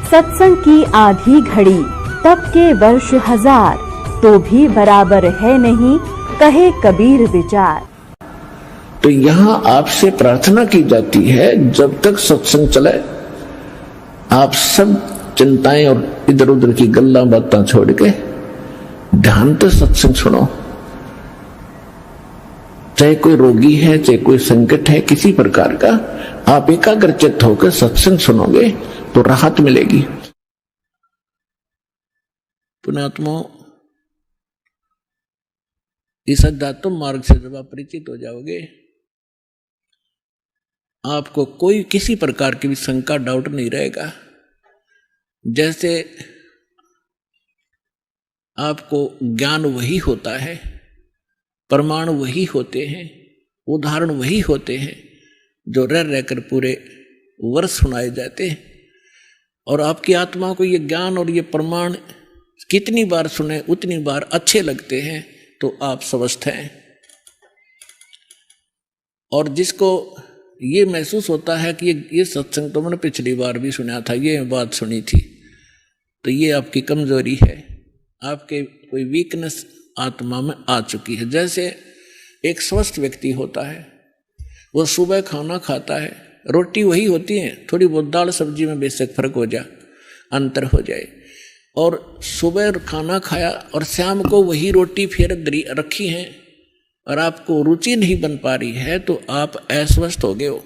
सत्संग की आधी घड़ी तब के वर्ष 1000 तो भी बराबर है नहीं, कहे कबीर विचार। तो यहाँ आपसे प्रार्थना की जाती है, जब तक सत्संग चले आप सब चिंताएं और इधर उधर की गल्ला बातें छोड़ के ध्यान से सत्संग सुनो। चाहे कोई रोगी है, चाहे कोई संकट है किसी प्रकार का, आप एकाग्रचित्त होकर सत्संग सुनोगे तो राहत मिलेगी। पुण्यात्माओं, इस अध्यात्म मार्ग से जब आप परिचित हो जाओगे, आपको कोई किसी प्रकार की भी शंका डाउट नहीं रहेगा। जैसे आपको ज्ञान वही होता है, प्रमाण वही होते हैं, उदाहरण वही होते हैं जो रह रहकर पूरे वर्ष सुनाए जाते हैं। और आपकी आत्मा को ये ज्ञान और ये प्रमाण कितनी बार सुने उतनी बार अच्छे लगते हैं, तो आप स्वस्थ हैं। और जिसको ये महसूस होता है कि ये सत्संग तो मैंने पिछली बार भी सुना था, ये बात सुनी थी, तो ये आपकी कमजोरी है, आपके कोई वीकनेस आत्मा में आ चुकी है। जैसे एक स्वस्थ व्यक्ति होता है, वो सुबह खाना खाता है, रोटी वही होती है, थोड़ी बहुत दाल सब्जी में बेशक फर्क हो जाए, अंतर हो जाए, और सुबह खाना खाया और शाम को वही रोटी फिर रखी है और आपको रुचि नहीं बन पा रही है, तो आप अस्वस्थ हो गए हो।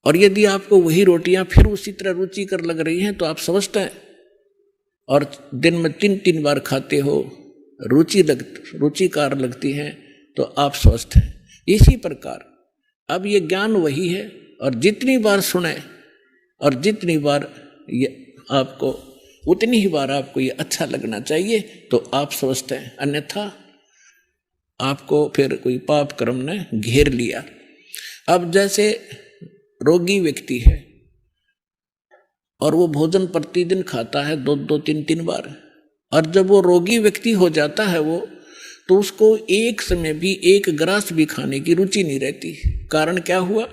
और यदि आपको वही रोटियां फिर उसी तरह रुचिकर लग रही हैं तो आप स्वस्थ हैं। और दिन में 3-3 बार खाते हो, रुचिकार लगती हैं, तो आप स्वस्थ हैं। इसी प्रकार अब ये ज्ञान वही है, और जितनी बार सुने और जितनी बार ये आपको उतनी ही बार आपको ये अच्छा लगना चाहिए, तो आप स्वस्थ हैं। अन्यथा आपको फिर कोई पाप कर्म ने घेर लिया। अब जैसे रोगी व्यक्ति है और वो भोजन प्रतिदिन खाता है 2-2, 3-3 बार, और जब वो रोगी व्यक्ति हो जाता है वो, तो उसको एक समय भी एक ग्रास भी खाने की रुचि नहीं रहती। कारण क्या हुआ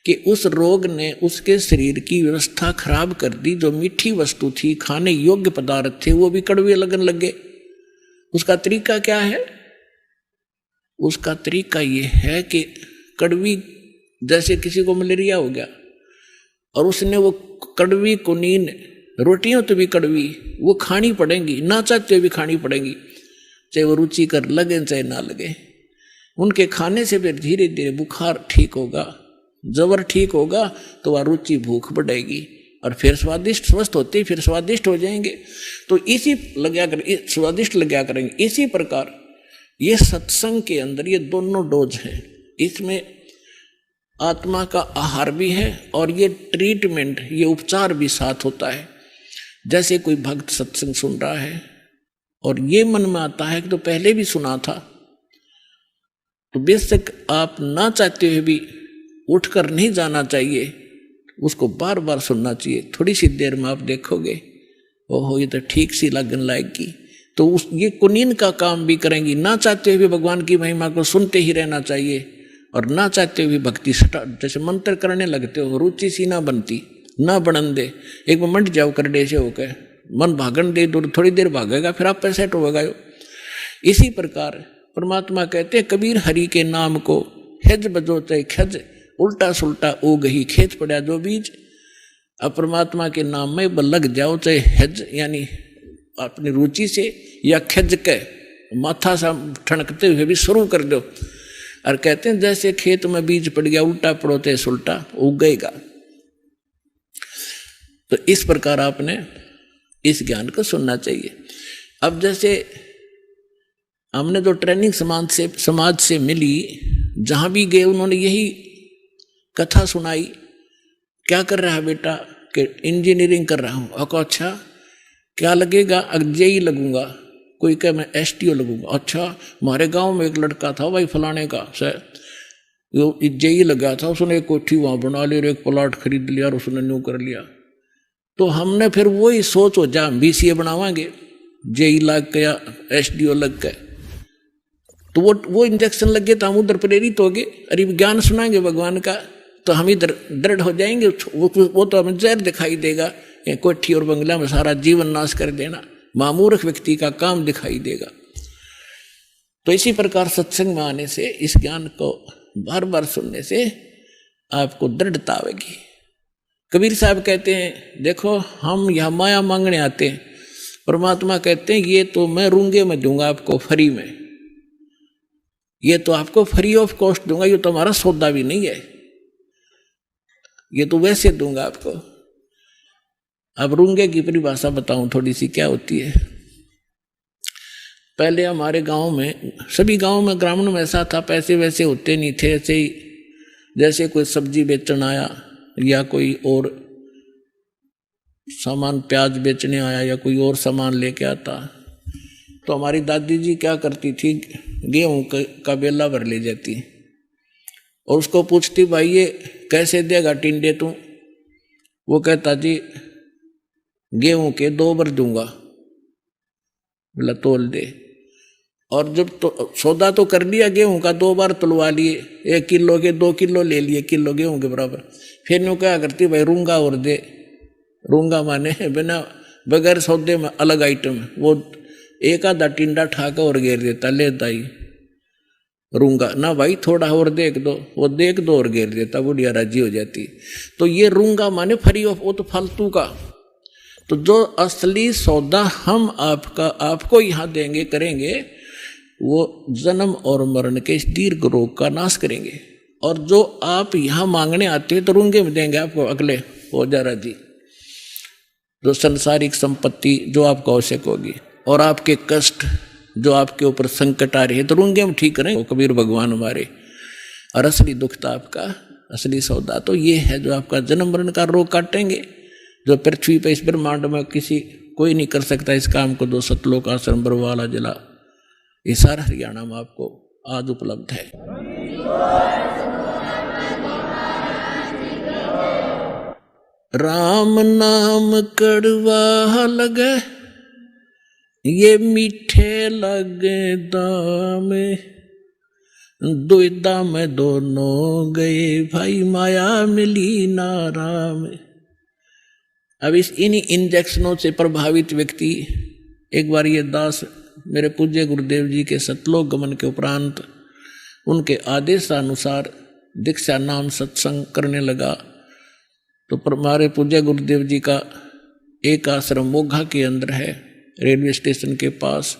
कि उस रोग ने उसके शरीर की व्यवस्था खराब कर दी। जो मीठी वस्तु थी, खाने योग्य पदार्थ थे, वो भी कड़वे लगने लगे। उसका तरीका क्या है? उसका तरीका ये है कि कड़वी, जैसे किसी को मलेरिया हो गया और उसने वो कड़वी कुनीन रोटियां तो भी कड़वी वो खानी पड़ेंगी, ना चाहते हुए भी खानी पड़ेंगी, चाहे वो रुचि कर लगे चाहे ना लगे। उनके खाने से फिर धीरे धीरे बुखार ठीक होगा, जबर ठीक होगा, तो वह रुचि भूख बढ़ेगी और फिर स्वादिष्ट स्वस्थ होते फिर स्वादिष्ट हो जाएंगे। तो इसी स्वादिष्ट लगा करेंगे। इसी प्रकार ये सत्संग के अंदर ये दोनों डोज हैं। इसमें आत्मा का आहार भी है और ये ट्रीटमेंट, ये उपचार भी साथ होता है। जैसे कोई भक्त सत्संग सुन रहा है और ये मन में आता है कि तो पहले भी सुना था, तो बेशक आप ना चाहते हुए भी उठकर नहीं जाना चाहिए, उसको बार बार सुनना चाहिए। थोड़ी सी देर में आप देखोगे ओहो ये तो ठीक सी लगन लाएगी, तो उस ये कुनीन का काम भी करेंगी। ना चाहते हुए भगवान की महिमा को सुनते ही रहना चाहिए और ना चाहते हुए भक्ति जैसे मंत्र करने लगते हो, रुचि सी ना बनती, ना बनन दे, एक बार मंड जाओ कर डे से होकर मन भागन दे, दूर थोड़ी देर भागेगा फिर आप पे सेट होगा। इसी प्रकार परमात्मा कहते हैं कबीर हरि के नाम को हेज बजो चाहे खज, उल्टा सुल्टा ओ गही खेत पड़ा जो बीज। अब परमात्मा के नाम में लग जाओ, चाहे हेज यानी अपनी रुचि से, या खज के माथा सा ठनकते हुए भी शुरू कर दो। और कहते हैं जैसे खेत में बीज पड़ गया, उल्टा पड़ो ते सुल्टा उगेगा। तो इस प्रकार आपने इस ज्ञान को सुनना चाहिए। अब जैसे हमने जो ट्रेनिंग समाज से मिली, जहां भी गए उन्होंने यही कथा सुनाई, क्या कर रहा है बेटा? कि इंजीनियरिंग कर रहा हूं। अच्छा क्या लगेगा? जेई लगूंगा। कोई कहे मैं एसटीओ लगूंगा। अच्छा हमारे गांव में एक लड़का था भाई फलाने का सर जेई लगा था, उसने एक कोठी वहां बना ली और एक प्लाट खरीद लिया और उसने न्यू कर लिया। तो हमने फिर वही सोच हो जा बीसीए बनावांगे, जेई लग गया, एसडीओ लग गए, तो वो इंजेक्शन लग गए तो हम उधर प्रेरित हो गए। अरे ज्ञान सुनाएंगे भगवान का, तो हम इधर दृढ़ हो जाएंगे, वो तो हमें जहर दिखाई देगा, कोठी और बंगला में सारा जीवन नाश कर देना, मामूर्ख व्यक्ति का काम दिखाई देगा। तो इसी प्रकार सत्संग में आने से, इस ज्ञान को बार बार सुनने से आपको दृढ़ता आएगी। कबीर साहब कहते हैं, देखो हम यहाँ माया मांगने आते हैं, परमात्मा कहते हैं ये तो मैं रूंगे में दूंगा आपको फ्री में, ये तो आपको फ्री ऑफ कॉस्ट दूंगा, ये तो हमारा सौदा भी नहीं है, ये तो वैसे दूंगा आपको। अब रूंगे की परिभाषा बताऊं थोड़ी सी क्या होती है। पहले हमारे गांव में, सभी गांव में, ग्रामीण में ऐसा था, पैसे वैसे होते नहीं थे, ऐसे ही जैसे कोई सब्जी बेचने आया या कोई और सामान, प्याज बेचने आया या कोई और सामान लेके आता, तो हमारी दादी जी क्या करती थी, गेहूं का बेला भर ले जाती और उसको पूछती, भाई ये कैसे देगा टिंडे तू? वो कहता जी गेहूं के 2 बार दूंगा, बोला तोल दे। और जब तो सौदा तो कर लिया गेहूं का, 2 बार तुलवा लिए, 1 किलो के 2 किलो ले लिए, किलो गेहूं के बराबर। फिर यूँ क्या करती, भाई रूंगा और दे। रूंगा माने बिना बगैर सौदे में अलग आइटम, वो एक आधा टिंडा ठाका और घेर देता, ले दाई रूंगा ना भाई, थोड़ा और देख दो, वो देख दो और घेर देता, बुढ़िया राजी हो जाती। तो ये रूंगा माने फ्री ऑफ, वो तो फालतू का। तो जो असली सौदा हम आपको यहाँ देंगे, करेंगे, वो जन्म और मरण के इस दीर्घ रोग का नाश करेंगे। और जो आप यहाँ मांगने आते हैं तो रूंगे में देंगे आपको, अगले हो जा राजी। जो संसारिक संपत्ति जो आपको आवश्यक होगी और आपके कष्ट जो आपके ऊपर संकट आ रही है, तो रूंगे में ठीक करें, वो कबीर भगवान हमारे। और असली दुख था आपका, असली सौदा तो ये है जो आपका जन्म मरण का रोग काटेंगे, जो पृथ्वी पर इस ब्रह्मांड में कोई नहीं कर सकता इस काम को। 2 सतलोक आश्रम बरवाला जिला, ये सारा हरियाणा में आपको आज उपलब्ध है। राम नाम कड़वा लगे, ये मीठे लगे दाम, दुविधा में दोनों गए, भाई माया मिली ना राम। अब इन्हीं इंजेक्शनों से प्रभावित व्यक्ति, एक बार ये दास मेरे पूज्य गुरुदेव जी के सतलोक गमन के उपरांत उनके आदेशानुसार दीक्षा नाम सत्संग करने लगा। तो हमारे पूज्य गुरुदेव जी का एक आश्रम मोघा के अंदर है, रेलवे स्टेशन के पास,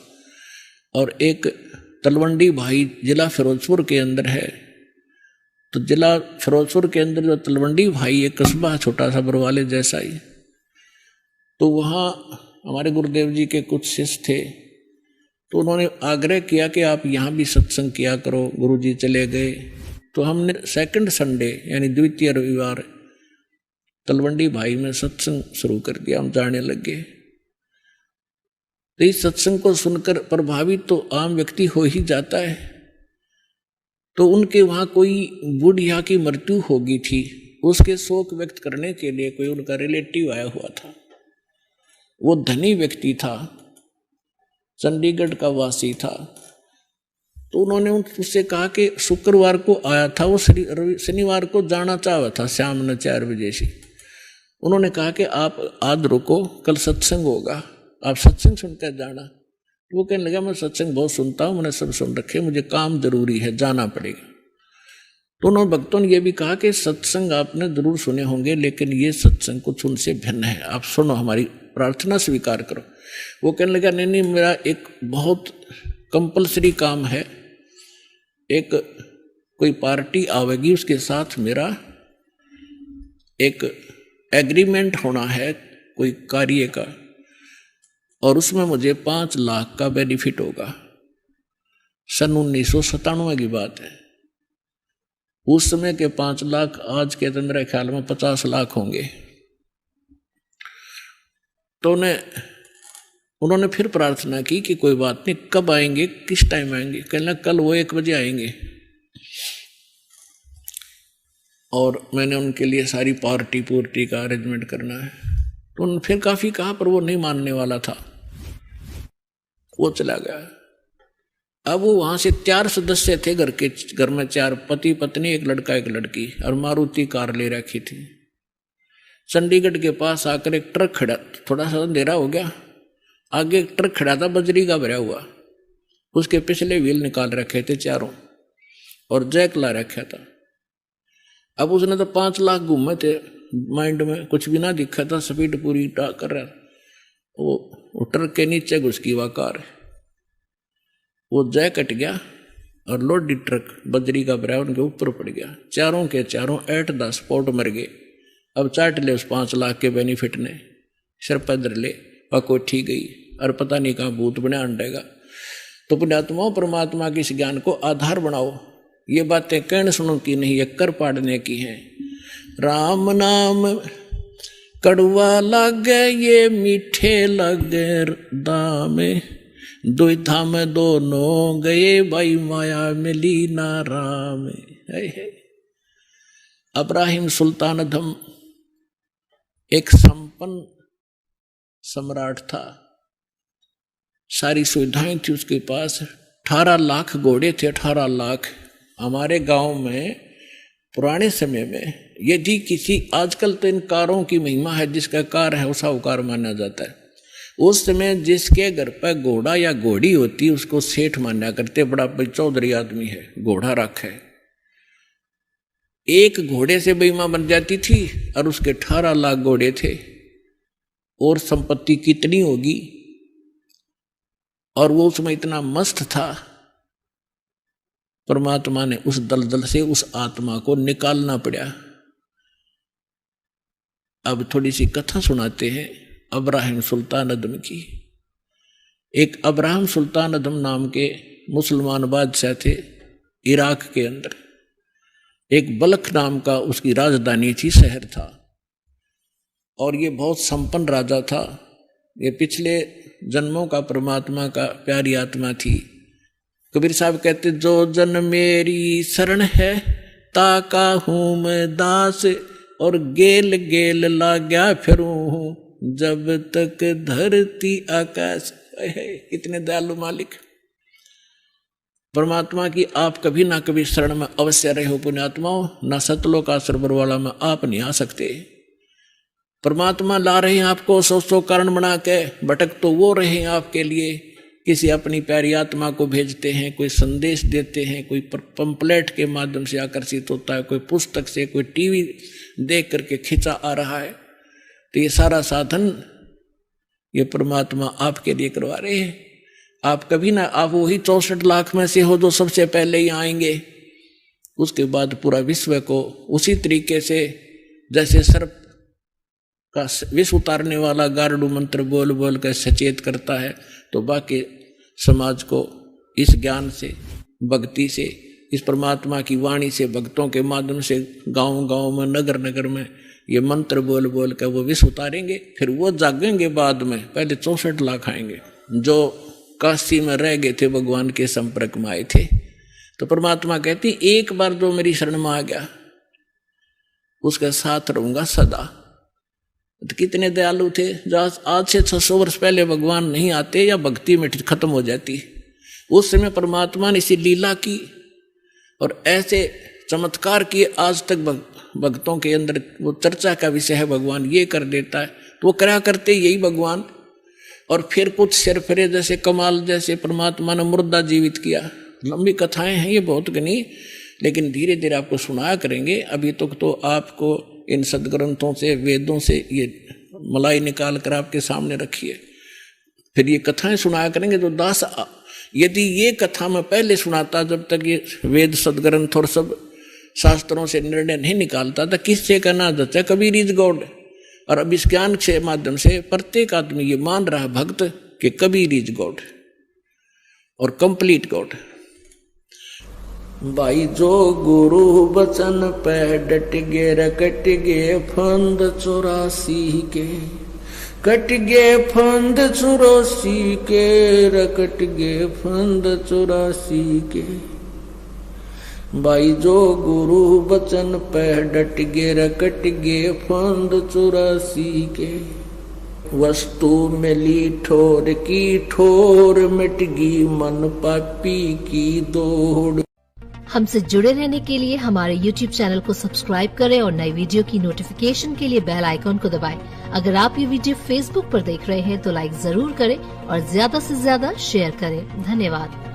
और एक तलवंडी भाई जिला फिरोजपुर के अंदर है। तो जिला फिरोजपुर के अंदर जो तलवंडी भाई, एक कस्बा छोटा सा बरवाले जैसा ही, तो वहाँ हमारे गुरुदेव जी के कुछ शिष्य थे। तो उन्होंने आग्रह किया कि आप यहाँ भी सत्संग किया करो। गुरुजी चले गए तो हमने सेकंड संडे यानी द्वितीय रविवार तलवंडी भाई में सत्संग शुरू कर दिया, हम जाने लगे। तो इस सत्संग को सुनकर प्रभावित तो आम व्यक्ति हो ही जाता है। तो उनके वहाँ कोई बुढ़िया की मृत्यु हो गई थी, उसके शोक व्यक्त करने के लिए कोई उनका रिलेटिव आया हुआ था। वो धनी व्यक्ति था, चंडीगढ़ का वासी था। तो उन्होंने उससे कहा कि शुक्रवार को आया था, वो शनिवार को जाना चाहा था शाम में 4 बजे से। उन्होंने कहा कि आप आज रुको, कल सत्संग होगा, आप सत्संग सुनकर जाना। वो कहने लगा मैं सत्संग बहुत सुनता हूँ, मैंने सब सुन रखे, मुझे काम जरूरी है, जाना पड़ेगा। तो उन्होंने भक्तों ने यह भी कहा कि सत्संग आपने जरूर सुने होंगे, लेकिन ये सत्संग कुछ उनसे भिन्न है, आप सुनो, हमारी प्रार्थना स्वीकार करो। वो कहने लगा नहीं, मेरा एक बहुत कंपलसरी काम है, एक कोई पार्टी आवेगी, उसके साथ मेरा एक एग्रीमेंट होना है कोई कार्य का, और उसमें मुझे 5 लाख का बेनिफिट होगा। सन 1997 की बात है। उस समय के 5 लाख आज के तो मेरे ख्याल में 50 लाख होंगे। तो उन्होंने फिर प्रार्थना की कि कोई बात नहीं, कब आएंगे, किस टाइम आएंगे? कहना कल वो 1 बजे आएंगे। और मैंने उनके लिए सारी पार्टी पूर्टी का अरेंजमेंट करना है। तो उन्होंने फिर काफ़ी कहा, पर वो नहीं मानने वाला था, वो चला गया। अब वो वहां से 4 सदस्य थे घर में 4 पति पत्नी, एक लड़का एक लड़की, और मारुति कार ले रखी थी। चंडीगढ़ के पास आकर एक ट्रक खड़ा, थोड़ा सा अंधेरा हो गया, आगे एक ट्रक खड़ा था बजरी का भरा हुआ, उसके पिछले व्हील निकाल रखे थे चारों और जैक ला रखा था। अब उसने तो 5 लाख घूमे थे माइंड में, कुछ भी ना दिखा था, स्पीड पूरी कर रहा। वो ट्रक के नीचे घुस गई वह कार, वो जैक कट गया और लोडेड ट्रक बजरी का भरा उनके ऊपर पड़ गया। चारों के चारों एट द स्पॉट मर गए। अब चाट ले उस 5 लाख के बेनिफिट ने, सिर पर धर ले वह कोठी गई और पता नहीं कहाँ भूत बने अंडेगा। तो पुण्यात्माओं, परमात्मा के इस ज्ञान को आधार बनाओ। ये बातें कहने सुनो की नहीं, ये कर पाड़ने की हैं। राम नाम कड़वा लागे ये मीठे लगे दामे, दुविधा में दोनों गए भाई माया मिली ना राम। अब्राहिम सुल्तान अधम एक संपन्न सम्राट था, सारी सुविधाएं थी उसके पास, 18 लाख घोड़े थे, 18 लाख। हमारे गांव में पुराने समय में यदि किसी, आजकल तो इन कारों की महिमा है, जिसका कार है वो साहूकार माना जाता है। उस समय जिसके घर पर घोड़ा या घोड़ी होती उसको सेठ माना करते, बड़ा चौधरी आदमी है, घोड़ा रखा है। एक घोड़े से महिमा बन जाती थी और उसके 18 लाख घोड़े थे, और संपत्ति कितनी होगी। और वो उसमें इतना मस्त था, परमात्मा ने उस दलदल से उस आत्मा को निकालना पड़ा। अब थोड़ी सी कथा सुनाते हैं अब्राहिम सुल्तान अदम की। एक अब्राहिम सुल्तान अदम नाम के मुसलमान बादशाह थे इराक के अंदर। एक बलख नाम का उसकी राजधानी थी, शहर था, और ये बहुत संपन्न राजा था। ये पिछले जन्मों का परमात्मा का प्यारी आत्मा थी। कबीर साहब कहते, जो जन मेरी शरण है ताका हूं मैं दास, और गेल गेल लाग्या फिरूं हूं जब तक धरती आकाश। कितने दयालु मालिक परमात्मा की आप कभी ना कभी शरण में अवश्य रहे हो पुण्यात्माओं। ना सतलोक का सरबर वाला में आप नहीं आ सकते। परमात्मा ला रहे हैं आपको 100 कारण बना के, भटक तो वो रहे हैं आपके लिए। किसी अपनी प्यारी आत्मा को भेजते हैं, कोई संदेश देते हैं, कोई पंपलेट के माध्यम से आकर्षित होता है, कोई पुस्तक से, कोई टीवी देख करके खिंचा आ रहा है। तो ये सारा साधन ये परमात्मा आपके लिए करवा रहे हैं। आप कभी ना, आप वही 64 लाख में से हो जो सबसे पहले ही आएंगे। उसके बाद पूरा विश्व को उसी तरीके से जैसे सर्प का विष उतारने वाला गारडू मंत्र बोल बोल कर सचेत करता है, तो बाकी समाज को इस ज्ञान से, भक्ति से, इस परमात्मा की वाणी से, भक्तों के माध्यम से गांव गांव में, नगर नगर में ये मंत्र बोल बोल कर वो विष उतारेंगे। फिर वो जागेंगे बाद में। पहले 64 लाख आएंगे जो काशी में रह गए थे, भगवान के संपर्क में आए थे। तो परमात्मा कहती, एक बार जो मेरी शरण में आ गया उसके साथ रहूंगा सदा। तो कितने दयालु थे। जो आज से 600 वर्ष पहले भगवान नहीं आते या भक्ति में खत्म हो जाती, उस समय परमात्मा ने इसी लीला की और ऐसे चमत्कार किए। आज तक भक्तों के अंदर वो चर्चा का विषय है, भगवान ये कर देता है, तो वो क्या करते यही भगवान। और फिर कुछ सिरफिरे जैसे कमाल, जैसे परमात्मा ने मुर्दा जीवित किया। लंबी कथाएं हैं ये बहुत गनी, लेकिन धीरे धीरे आपको सुनाया करेंगे। अभी तक तो आपको इन सदग्रंथों से, वेदों से ये मलाई निकाल कर आपके सामने रखिए, फिर ये कथाएं सुनाया करेंगे। जो दास, यदि ये कथा मैं पहले सुनाता, जब तक ये वेद सदग्रंथ और सब शास्त्रों से निर्णय नहीं निकालता था, किससे कहना जचा कबीर इज गॉड। और अब इस ज्ञान के माध्यम से प्रत्येक आदमी ये मान रहा है भक्त कि कबीर इज गॉड और कंप्लीट गॉड। भाई जो गुरु बचन पे डट गे रकट गे फंद 84 के, कट गे फंद 84 के, रकट गे फंद 84 के। भाई जो गुरु बचन पे डट गे रकट गे फंद 84 के। वस्तु मिली ठोर की ठोर, मिट गई मन पापी की दौड़। हमसे जुड़े रहने के लिए हमारे YouTube चैनल को सब्सक्राइब करें और नई वीडियो की नोटिफिकेशन के लिए बेल आइकॉन को दबाएं। अगर आप ये वीडियो Facebook पर देख रहे हैं तो लाइक जरूर करें और ज्यादा से ज्यादा शेयर करें। धन्यवाद।